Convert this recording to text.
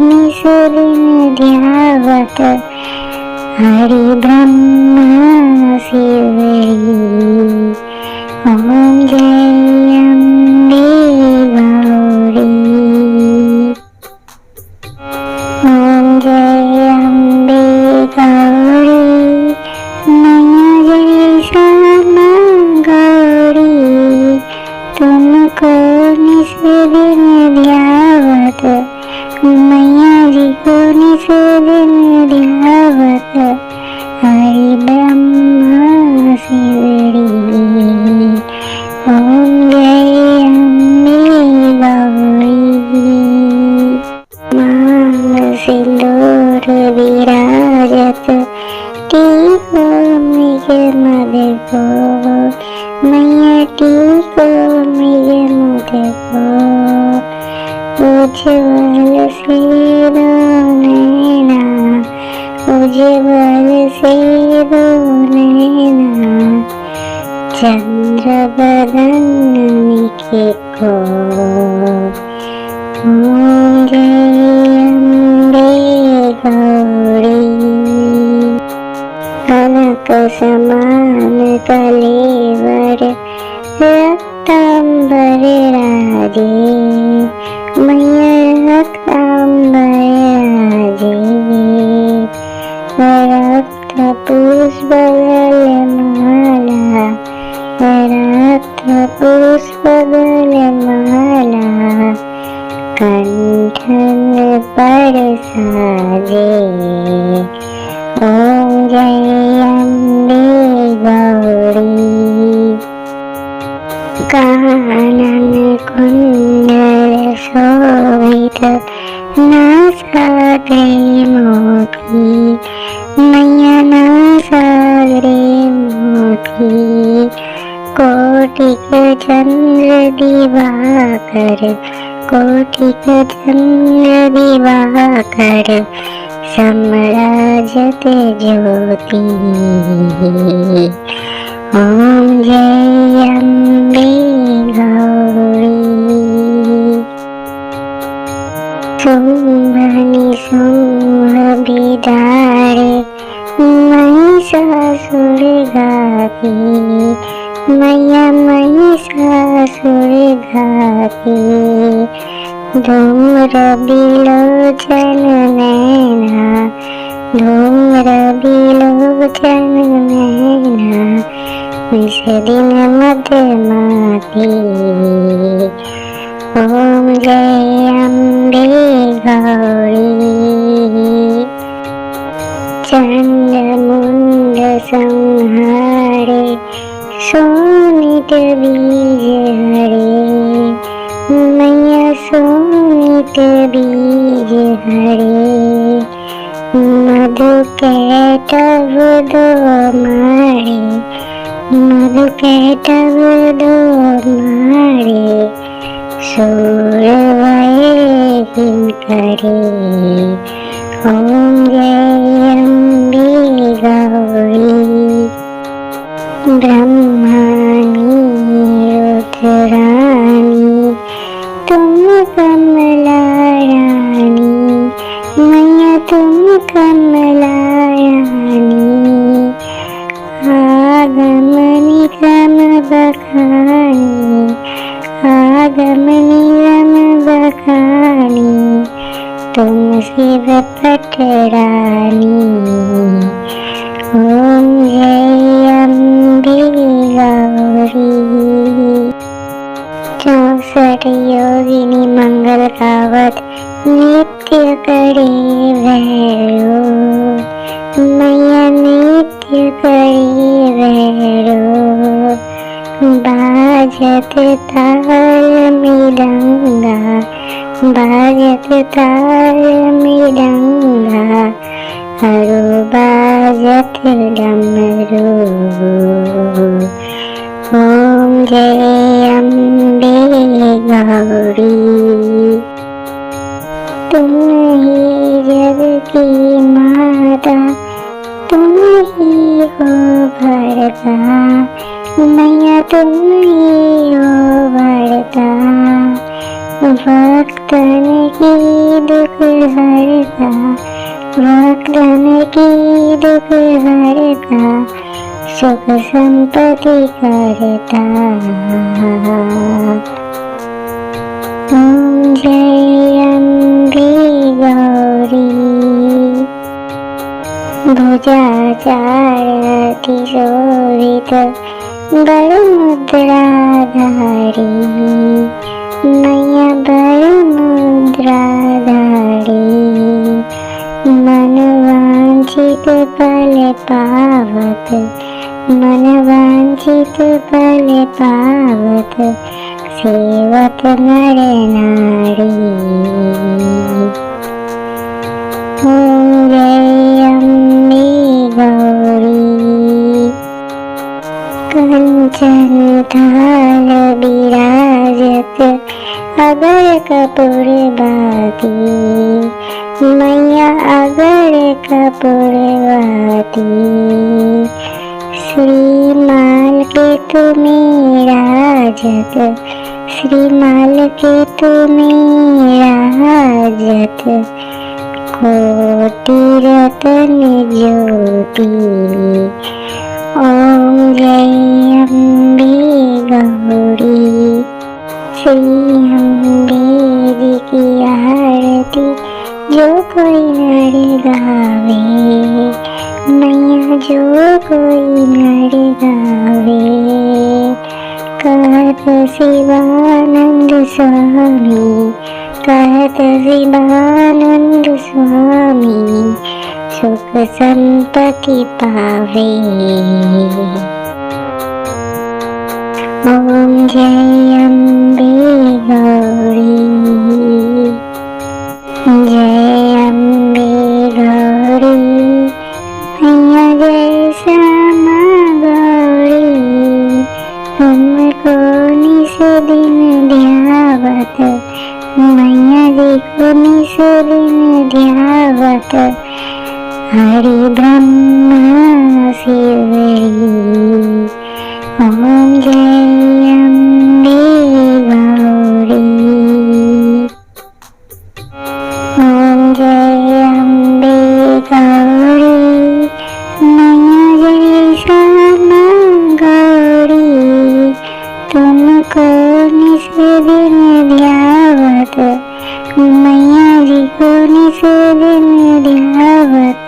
निस दिन ध्यावत हरि ब्रह्मा शिवरी। ओम जय अम्बे गौरी। ओम जय अम्बे गौरी मैया जय श्यामा गौरी। तुमको निस दिन ध्यावत मैया जी को निस दिन ध्यावत हरि ब्रह्मा शिवरी। ओम जय अम्बे गौरी। मांग सिंदूर विराजत टीको मृग मद को मैया टीको मृग मद को। उज्ज्वल से दो नैना उज्ज्वल से दो नैना चंद्र बदन निके को। ओम जय अम्बे गौरी। कनक समान कलेवर रक्तांबर राजे मैया रक्तांबर राजे। रक्त पुष्प गल माला रक्त पुष्प गल माला कंठन पर साजे। ओम जय अम्बे गौरी। कानन कुंडल शोभित नासाग्रे मोती मैया नासाग्रे मोती। कोटिक चंद्र दिवाकर कोटिक चंद्र दिवाकर सम्राजत ज्योति। ओम जय अम्बे गौरी। शुंभ निशुंभ बिदारे महिषासुर घाती मैया महिषासुर घाती। धूम्र बिलोचन नैना धूम्र बिलोचन नैना निस दिन मधुमाती। ओम जय अम्बे गौरी। चंड मुंड संहारे सोनित बीज हरे मैया सोनित बीज हरे। मधु कैटभ दो मारे मधु कैटभ दो मारे सूर वै करे। ओम जय अम्बे गौरी। ब्रह्मानी रुद्रानी तुम कमला रानी मैया तुम कमला रानी। आगम निगम बखानी आगम निगम बखानी तुम शिव पटरानी। ओम जय अम्बे गौरी। 64 योगिनी मंगल गावत नित्य करे भैरो मैया नित्य करे भैरो। बाजत ताल मृदंगा बाजत ताल मृदंगा हरो बाजत डमरू। ओम जय अम्बे गौरी। तुम ही जग की माता तुम ही हो भरता मैया तुम ही हो भरता। भक्तन की दुख हरता, भक्तन की दुख हरता, सुख संपत्ति करता। ओम जय अम्बे गौरी। भुजाचारति शोभित बड़मुद्राधारी, मैया बड़मुद्राधारी। मन वांछित फल पावत, मन वांछित फल पावत, सेवत नर नारी। ओम जय अम्बे गौरी। कंचन थाल बिराजत अगर कपूर बाती, मैया अगर कपूर बाती। श्रीमाल के तुम्हें राजत, श्रीमाल के तुम्हें राजत, कोटि रतन ज्योति। ओम जय अम्बे गौरी। श्री अम्बे जी की आरती जो कोई नर गावे, मैया जो कोई नर गावे। कहत शिवानंद स्वामी, कहत शिवानंद स्वामी, सुख संपत्ति पावे। ओम जय अम्बे गौरी। जय अम्बे गौरी, मैया जय श्यामा गौरी। तुमको निस दिन ध्यावत, मैया जी को निस दिन ध्यावत, हरि ब्रह्मा शिवरी। ओम जय अम्बे गौरी। ओम जय अम्बे गौरी, मैया जय श्यामा गौरी। तुमको निस दिन ध्यावत, मैया जी को निस दिन ध्यावत,